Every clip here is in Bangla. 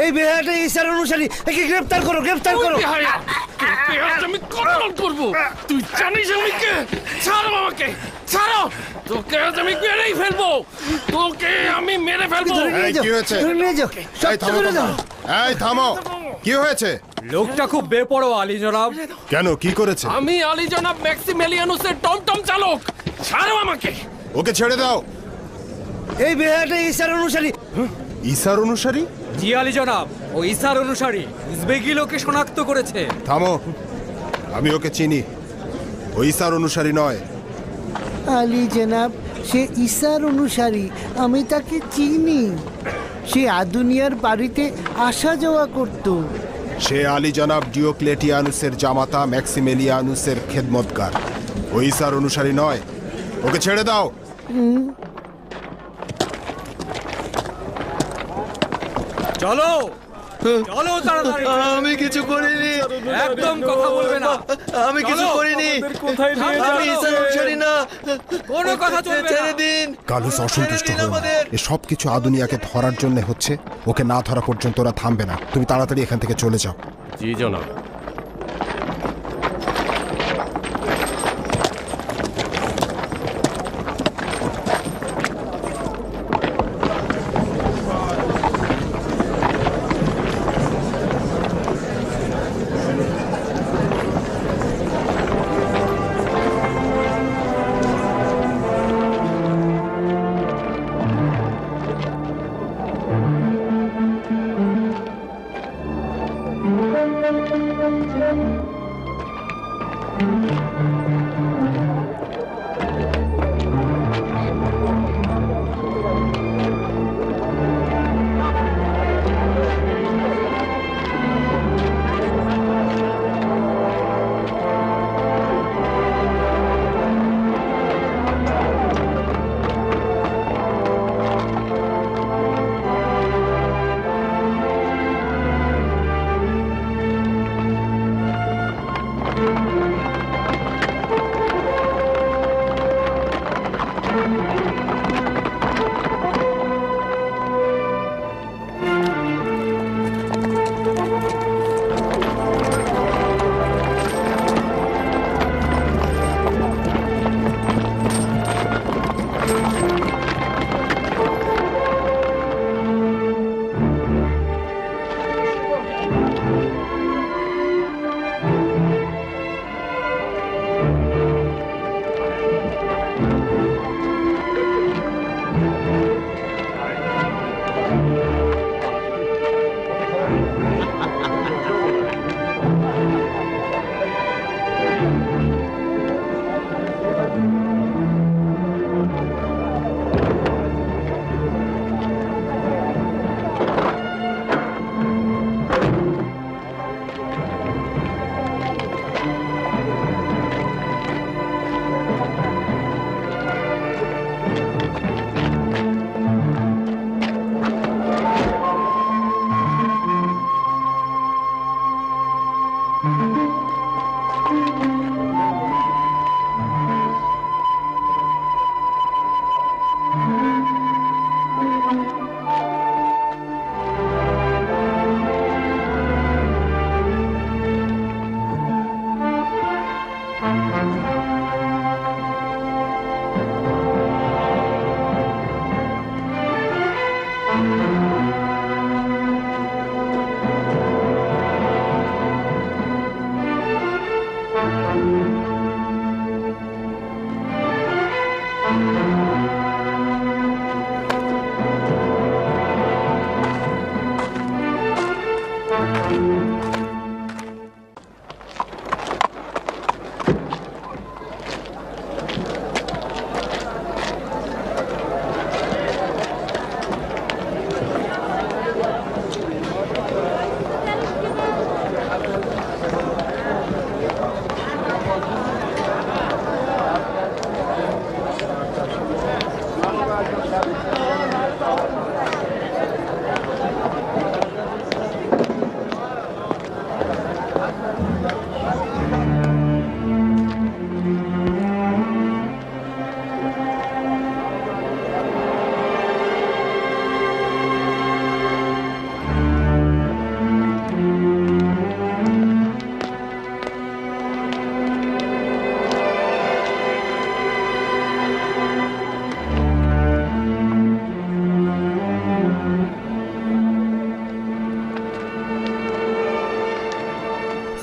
এই বেহায়াটা ইসার অনুসারী, একে গ্রেফতার করো, গ্রেফতার করো। আমি কন্ট্রোল করবো, তুই জানিস আমি কে? ছাড়ো আমাকে, ছাড়ো, তোকে আজ আমি মেরেই ফেলবো, তোকে আমি মেরে ফেলবো। কি হয়েছে? ধরে নিয়ে যাও, এই থামো তোমরা। এই থামো, কি হয়েছে? লোকটা খুব বেপরোয়া আলী জনাব। কেন, কি করেছে? আমি আলী জনাব ম্যাক্সিমেলিয়ানুসের টমটম চালক, ছাড়ো আমাকে। ওকে ছেড়ে দাও। এই বেহায়াটা ইসার অনুসারী। ঈসার অনুসারী? জি আলী জনাব, ও ঈসার অনুসারী। উজবেকি লোকে শনাক্ত করেছে। থামো, আমি ওকে চিনি। ও ঈসার অনুসারী নয়। আলী জনাব, সে ঈসার অনুসারী, আমি তাকে চিনি। সে আদুনিয়ার বাড়িতে আসা যাওয়া করত। সে আলী জনাব ডিওক্লেটিয়ানুসের জামাতা ম্যাক্সিমেলিয়ানুসের খেদমতগার। ও ঈসার অনুসারী নয়। ওকে ছেড়ে দাও। চলো চলো তাড়াতাড়ি। আমি কিছু করিনি, একদম কথা বলবে না। আমি কিছু চলো। করিনি, কোথায় নিয়ে আমি যাচ্ছ? ঈসার অনুসারী না। কোনো কথা চলবে না। ছেড়ে দিন। কালুস অসন্তুষ্ট ছেড়ে দিন হলো না। আমাদের। এ সব কিছু আদুনিয়াকে ধরার জন্য হচ্ছে। ওকে না ধরা পর্যন্ত ওরা থামবে না। তুমি তাড়াতাড়ি এখান থেকে চলে যাও। জি জনাব।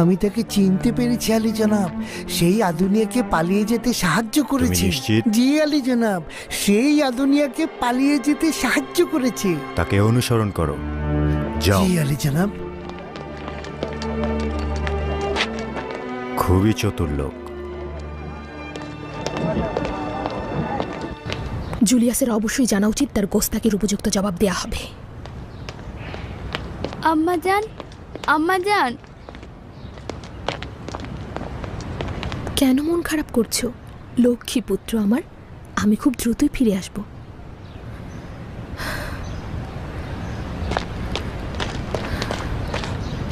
আমি তাকে চিনতে পেরেছি আলী জনাব। সেই আদুনিয়াকে পালিয়ে যেতে সাহায্য করেছে। নিশ্চিত? জি আলী জনাব, সেই আদুনিয়াকে পালিয়ে যেতে সাহায্য করেছে। তাকে অনুসরণ করো, যাও। জি আলী জনাব। খুবই চতুর লোক। জুলিয়াসের অবশ্যই জানা উচিত তার গোস্তাকির উপযুক্ত জবাব দেয়া হবে। আম্মাজান, আম্মাজান। কেন মন খারাপ করছো লক্ষ্মী পুত্র আমার? আমি খুব দ্রুতই ফিরে আসব।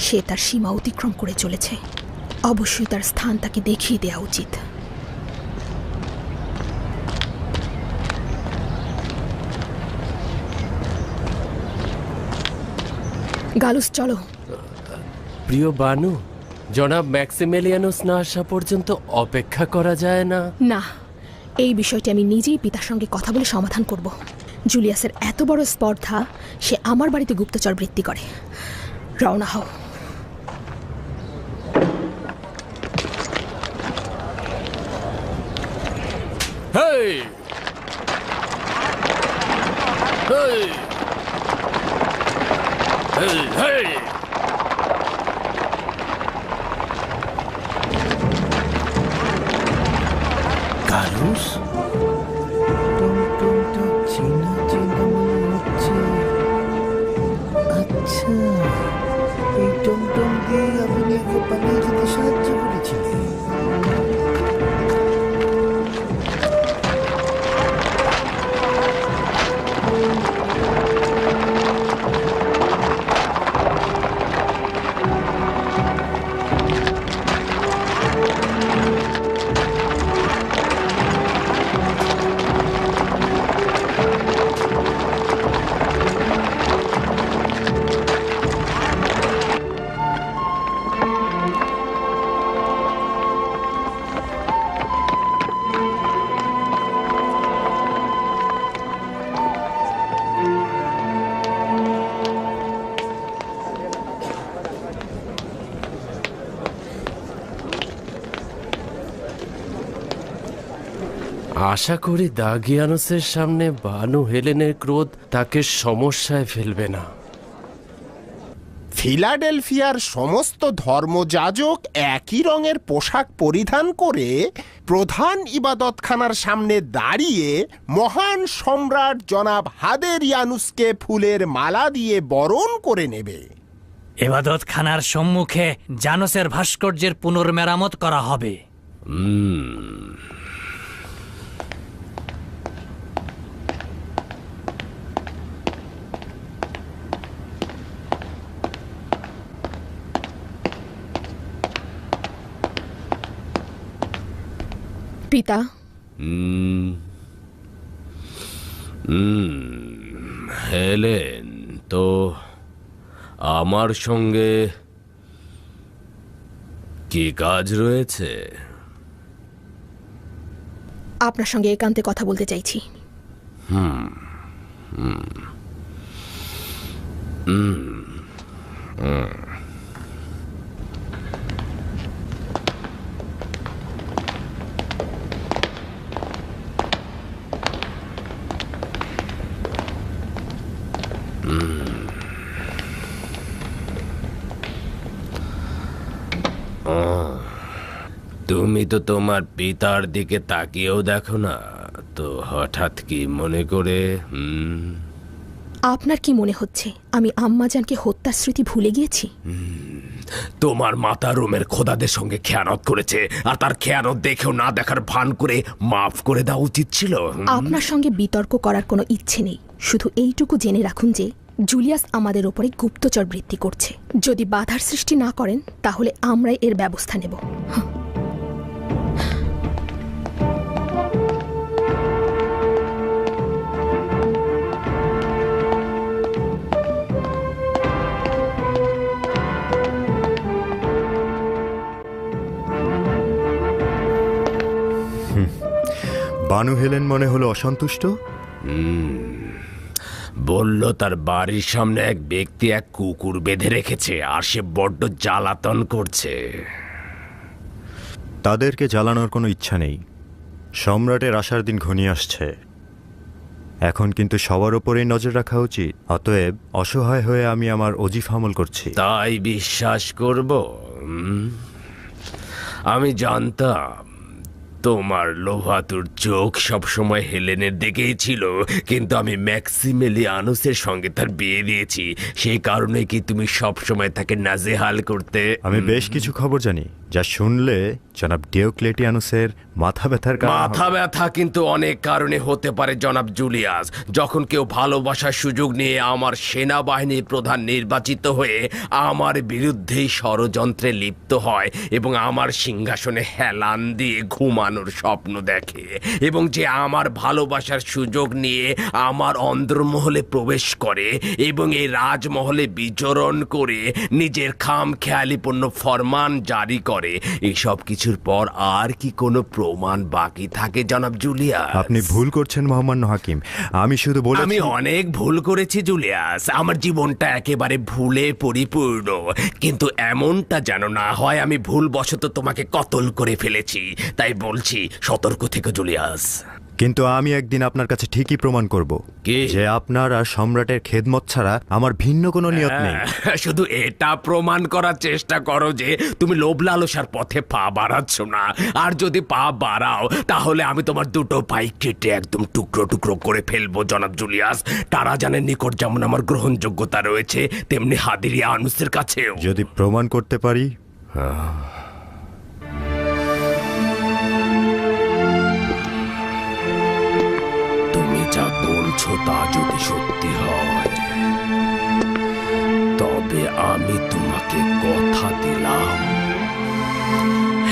সে তার সীমা অতিক্রম করে চলেছে, অবশ্যই তার স্থান তাকে দেখিয়ে দেওয়া উচিত। গালুস, চলো। প্রিয় বানু, জনাব ম্যাক্সিমেলিয়ানুস না আসা পর্যন্ত অপেক্ষা করা যায় না? না, এই বিষয়টি আমি নিজেই পিতার সঙ্গে কথা বলে সমাধান করব। জুলিয়াসের এত বড় স্পর্ধা, সে আমার বাড়িতে গুপ্তচর বৃত্তি করে। রওনা হও। হেই হেই হেই হেই গালুস, টমটমটা চেনা চেনা মনে হচ্ছে। আচ্ছা, এই টমটম দিয়ে আদুনিয়াকে পালিয়ে যেতে সাহায্য করেছিলে। আশা করি দাগিয়ানুসের সামনে বানু হেলেনের ক্রোধ তাকে সমস্যায় ফেলবে না। ফিলাডেলফিয়ার সমস্ত ধর্মযাজক একই রঙের পোশাক পরিধান করে প্রধান ইবাদতখানার সামনে দাঁড়িয়ে মহান সম্রাট জনাব হাদেরিয়ানুসকে ফুলের মালা দিয়ে বরণ করে নেবে। এবাদতখানার সম্মুখে জানুসের ভাস্কর্যের পুনর্মেরামত করা হবে। পিতা, হেলেন তো আমার সঙ্গে কি কাজ রয়েছে? আপনার সঙ্গে একান্তে কথা বলতে চাইছি। তুমি তো তোমার পিতার দিকে তাকিয়েও দেখো না, তো হঠাৎ কি মনে করে? আপনার কি মনে হচ্ছে আমি আম্মাজানকে হত্যার স্মৃতি ভুলে গিয়েছি? তোমার মাতা রোমের খোদাদের সঙ্গে খেয়ানত করেছে, আর তার খেয়ানত দেখেও না দেখার ভান করে মাফ করে দেওয়া উচিত ছিল। আপনার সঙ্গে বিতর্ক করার কোনো ইচ্ছে নেই। শুধু এইটুকু জেনে রাখুন যে জুলিয়াস আমাদের ওপরে গুপ্তচর বৃত্তি করছে। যদি বাধার সৃষ্টি না করেন তাহলে আমরাই এর ব্যবস্থা নেব। বানু হেলেন মনে হলো অসন্তুষ্ট। বলল তার বাড়ির সামনে এক ব্যক্তি এক কুকুর বেঁধে রেখেছে আর সে বড্ড জ্বালাতন করছে। তাদেরকে জ্বালানোর কোনো ইচ্ছা নেই। সম্রাটের আসার দিন ঘনিয়ে আসছে। এখন কিন্তু সবার ওপরেই নজর রাখা উচিত। অতএব অসহায় হয়ে আমি আমার অজিফ আমল করছি। তাই বিশ্বাস করব? আমি জানতাম তোমার লোভাতুর চোখ সবসময় হেলেনের দিকেই ছিল, কিন্তু আমি ম্যাক্সিমিলিয়ানুসের সঙ্গে তার বিয়ে দিয়েছি। সেই কারণে কি তুমি সবসময় তাকে নাজেহাল করতে? আমি বেশ কিছু খবর জানি যা শুনলে জনাব ডিওক্লেটিয়ানুসের মাথা ব্যথার কারণ হবে। মাথা ব্যথা কিন্তু অনেক কারণে হতে পারে জনাব জুলিয়াস। যখন কেউ ভালোবাসার সুযোগ নিয়ে আমার সেনাবাহিনীর প্রধান নির্বাচিত হয়ে আমার বিরুদ্ধেই ষড়যন্ত্রে লিপ্ত হয় এবং আমার সিংহাসনে হেলান দিয়ে ঘুমানোর স্বপ্ন দেখে, এবং যে আমার ভালোবাসার সুযোগ নিয়ে আমার অন্দরমহলে প্রবেশ করে এবং এই রাজমহলে বিচরণ করে নিজের খামখেয়ালিপূর্ণ ফরমান জারি করে, এইসব কিছুর পর আর কি কোনো প্রমাণ বাকি থাকে জনাব জুলিয়াস? আপনি ভুল করছেন মহামান্য হাকিম। আমি শুধু বলেছি। আমি অনেক ভুল করেছি জুলিয়াস। আমার জীবনটা একেবারে ভুলে পরিপূর্ণ, কিন্তু এমনটা যেন না হয় আমি ভুলবশত তোমাকে কতল করে ফেলেছি। তাই বলছি, সতর্ক থেকো জুলিয়াস। কিন্তু আমি একদিন আপনার কাছে ঠিকই প্রমাণ করব যে আপনার আর সম্রাটের খেদমত ছাড়া আমার ভিন্ন কোনো নিয়ত নেই। শুধু এটা প্রমাণ করার চেষ্টা করো যে তুমি লোভ লালসার পথে পা বাড়াচ্ছ না। আর যদি পা বাড়াও তাহলে আমি তোমার দুটো পাই কেটে একদম টুকরো টুকরো করে ফেলবো জনাব জুলিয়াস। তারা জানের নিকট যেমন আমার গ্রহণযোগ্যতা রয়েছে, তেমনি হাদিরিয়ানুসের কাছেও। যদি প্রমাণ করতে পারি। যা বলছো তা যদি সত্যি হয়, তবে আমি তোমাকে কথা দিলাম,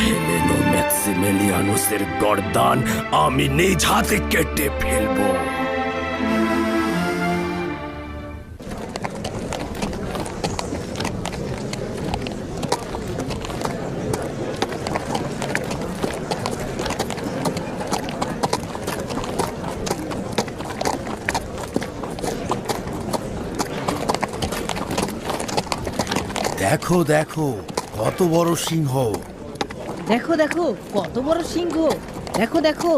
হেলেনো ম্যাক্সিমিলিয়ানুসের গর্দান আমি নিজ হাতে কেটে ফেলবো। দেখো দেখো কত বড় সিংহ! দেখো দেখো কত বড় সিংহ! দেখো দেখো।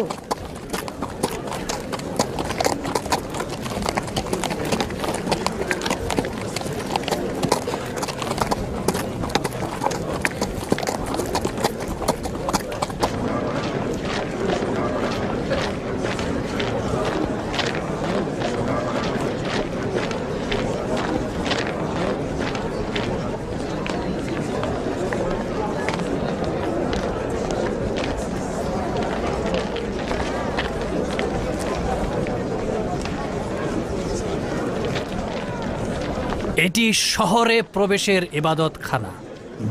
এটি শহরে প্রবেশের ইবাদতখানা।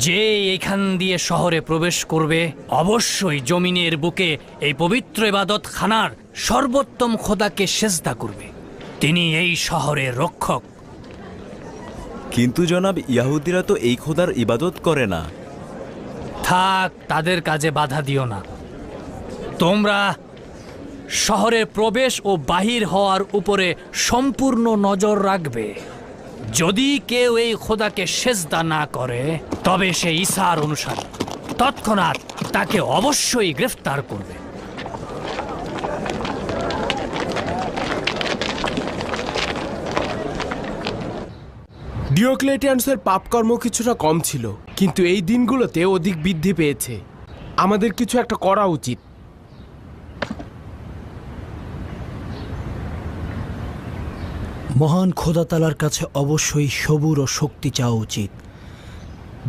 যে এখান দিয়ে শহরে প্রবেশ করবে অবশ্যই জমিনের বুকে এই পবিত্র ইবাদতখানার সর্বোত্তম খোদাকে সেজদা করবে। তিনি এই শহরের রক্ষক। কিন্তু জনাব, ইহুদিরা তো এই খোদার ইবাদত করে না। থাক, তাদের কাজে বাধা দিও না। তোমরা শহরে প্রবেশ ও বাহির হওয়ার উপরে সম্পূর্ণ নজর রাখবে। যদি কেউ এই খোদাকে সেজদা না করে তবে সে ঈসার অনুসারী। তৎক্ষণাৎ তাকে অবশ্যই গ্রেফতার করবে। ডিওক্লেটিয়ানুসের পাপকর্ম কিছুটা কম ছিল, কিন্তু এই দিনগুলোতে অধিক বৃদ্ধি পেয়েছে। আমাদের কিছু একটা করা উচিত। মহান খোদাতালার কাছে অবশ্যই সবুর ও শক্তি চাওয়া উচিত,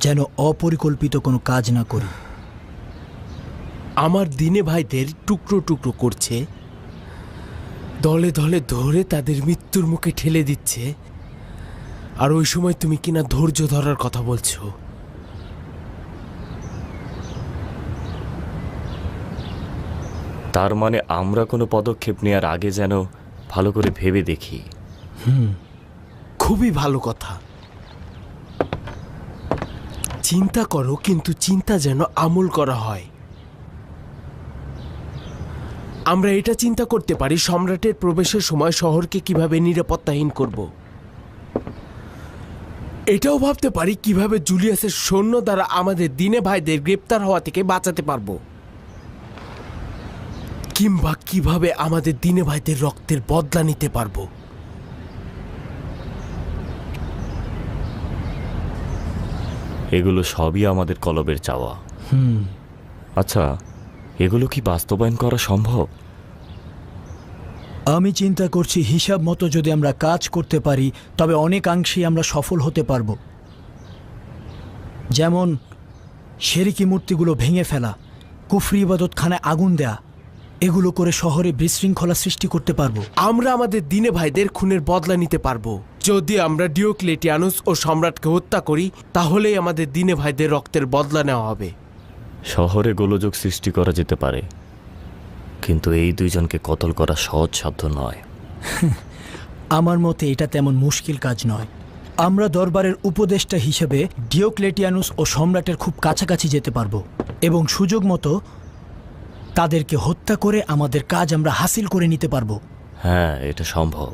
যেন অপরিকল্পিত কোনো কাজ না করি। আমার দিনে ভাইদের টুকরো টুকরো করছে, দলে দলে ধরে তাদের মৃত্যুর মুখে ঠেলে দিচ্ছে, আর ওই সময় তুমি কিনা ধৈর্য ধরার কথা বলছো। তার মানে আমরা কোনো পদক্ষেপ নেওয়ার আগে যেন ভালো করে ভেবে দেখি। খুবই ভালো কথা। চিন্তা করো, কিন্তু চিন্তা যেন আমল করা হয়। আমরা এটা চিন্তা করতে পারি সম্রাটের প্রবেশের সময় শহরকে কিভাবে নিরাপত্তাহীন করব। এটাও ভাবতে পারি কিভাবে জুলিয়াসের সৈন্য দ্বারা আমাদের দিনে ভাইদের গ্রেপ্তার হওয়া থেকে বাঁচাতে পারবো, কিংবা কিভাবে আমাদের দিনে ভাইদের রক্তের বদলা নিতে পারবো। এগুলো সবই আমাদের কলবের চাওয়া। আচ্ছা, এগুলো কি বাস্তবায়ন করা সম্ভব? আমি চিন্তা করছি হিসাব মতো যদি আমরা কাজ করতে পারি তবে অনেকাংশেই আমরা সফল হতে পারব। যেমন শেরিকি মূর্তিগুলো ভেঙে ফেলা, কুফরি ইবাদতখানায় আগুন দেয়া, এগুলো করে শহরে বিশৃঙ্খলা সৃষ্টি করতে পারবো। আমরা আমাদের দিনে ভাইদের খুনের বদলা নিতে পারবো। যদি আমরা ডিওক্লেটিয়ানুস ও সম্রাটকে হত্যা করি তাহলেই আমাদের দিনে ভাইদের রক্তের বদলা নেওয়া হবে। শহরে গোলযোগ সৃষ্টি করা যেতে পারে, কিন্তু এই দুইজনকে কতল করা সহজসাধ্য নয়। আমার মতে এটা তেমন মুশকিল কাজ নয়। আমরা দরবারের উপদেষ্টা হিসেবে ডিওক্লেটিয়ানুস ও সম্রাটের খুব কাছাকাছি যেতে পারবো এবং সুযোগ মতো তাদেরকে হত্যা করে আমাদের কাজ আমরা হাসিল করে নিতে পারবো। হ্যাঁ, এটা সম্ভব,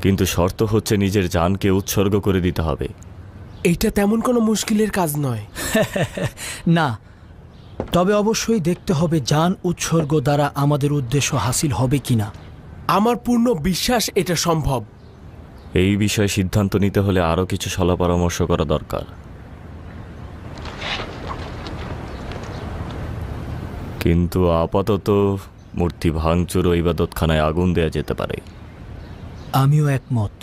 কিন্তু শর্ত হচ্ছে নিজের জানকে উৎসর্গ করে দিতে হবে। এটা তেমন কোনো মুশকিলের কাজ নয়। না, তবে অবশ্যই দেখতে হবে জান উৎসর্গ দ্বারা আমাদের উদ্দেশ্য হাসিল হবে কিনা। আমার পূর্ণ বিশ্বাস এটা সম্ভব। এই বিষয়ে সিদ্ধান্ত নিতে হলে আরও কিছু সলা পরামর্শ করা দরকার। কিন্তু আপাতত মূর্তি ভাঙচুর ও ইবাদতখানায় আগুন দেয়া যেতে পারে। আমিও একমত।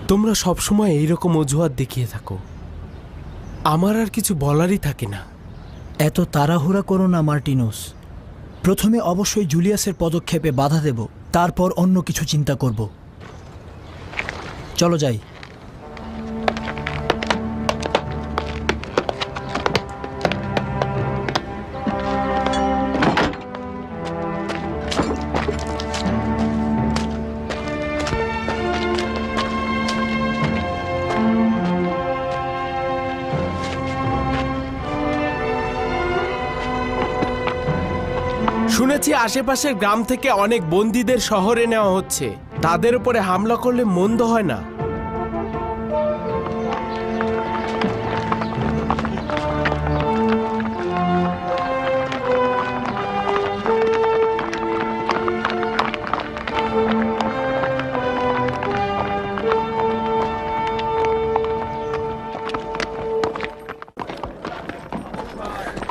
তোমরা সবসময় এইরকম অজুহাত দেখিয়ে থাকো, আমার আর কিছু বলারই থাকে না। এত তাড়াহুড়া করো না মার্টিনোস। প্রথমে অবশ্যই জুলিয়াসের পদক্ষেপে বাধা দেব, তারপর অন্য কিছু চিন্তা করব। চলো যাই। শুনেছি আশেপাশের গ্রাম থেকে অনেক বন্দীদের শহরে নেওয়া হচ্ছে। তাদের উপরে হামলা করলে মন্দ হয় না।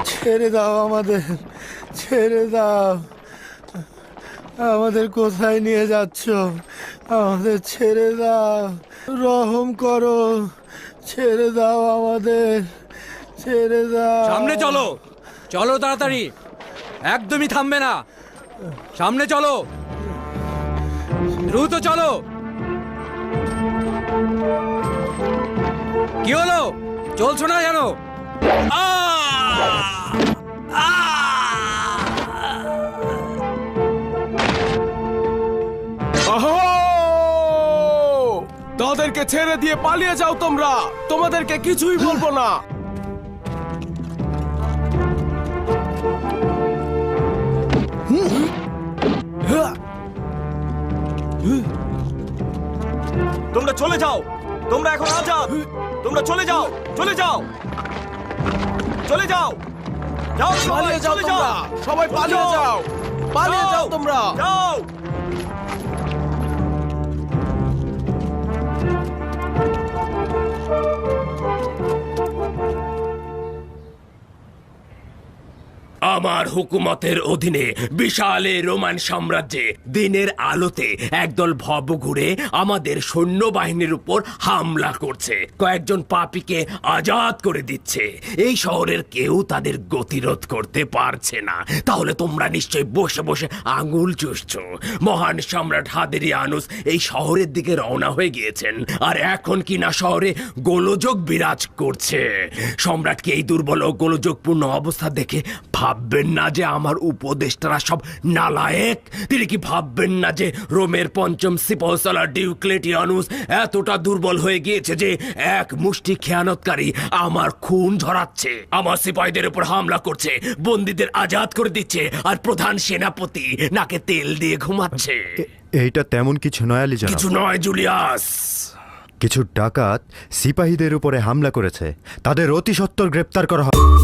ছেড়ে দাও আমাদের, ছেড়ে দাও। আমাদের কোথায় নিয়ে যাচ্ছ? আমাদের ছেড়ে দাও, রহম করো, ছেড়ে দাও আমাদের, ছেড়ে দাও। সামনে চলো, চলো তাড়াতাড়ি, একদমই থামবে না। সামনে চলো, দ্রুত চলো। কি হলো, চলছো না জানো? তাদেরকে ছেড়ে দিয়ে পালিয়ে যাও তোমরা, তোমাদেরকে কিছুই বলবো না। তোমরা চলে যাও, তোমরা এখন আজাদ। তোমরা চলে যাও, চলে যাও, চলে যাও, যাও, পালিয়ে যাও তোমরা, সবাই পালিয়ে যাও, পালিয়ে যাও তোমরা, যাও। আমার হুকুমতের অধীনে বিশাল এই রোমান সাম্রাজ্যে দিনের আলোতে একদল ভব ঘুরে আমাদের সৈন্যবাহিনীর উপর হামলা করছে, কয়েকজন পাপীকে আজাদ করে দিচ্ছে। এই শহরের কেউ তাদের গতিরোধ করতে পারছে না। তাহলে তোমরা নিশ্চয়ই বসে বসে আঙুল চুষছো। মহান সম্রাট হাদেরিয়ানুস এই শহরের দিকে রওনা হয়ে গিয়েছেন, আর এখন কিনা শহরে গোলযোগ বিরাজ করছে। সম্রাটকে এই দুর্বল ও গোলযোগপূর্ণ অবস্থা দেখে ভাব ভাববেন না যে আমার উপদেষ্টারা সব নালায়েক? তিনি কি ভাববেন না যে রোমের পঞ্চম সিপাহসালার ডিওক্লেটিয়ানুস এতটা দুর্বল হয়ে গিয়েছে যে এক মুষ্টি খেয়ানতকারী আমার খুন ঝরাচ্ছে, আমার সিপাহীদের উপর হামলা করছে, বন্দীদের আজাদ করে দিচ্ছে, আর প্রধান সেনাপতি নাকে তেল দিয়ে ঘুমাচ্ছে? এইটা তেমন কিছু নয় আলী জনাব। কিছু নয় জুলিয়াস। কিছু ডাকাত সিপাহীদের উপরে হামলা করেছে, তাদের অতি সত্বর গ্রেপ্তার করা হবে।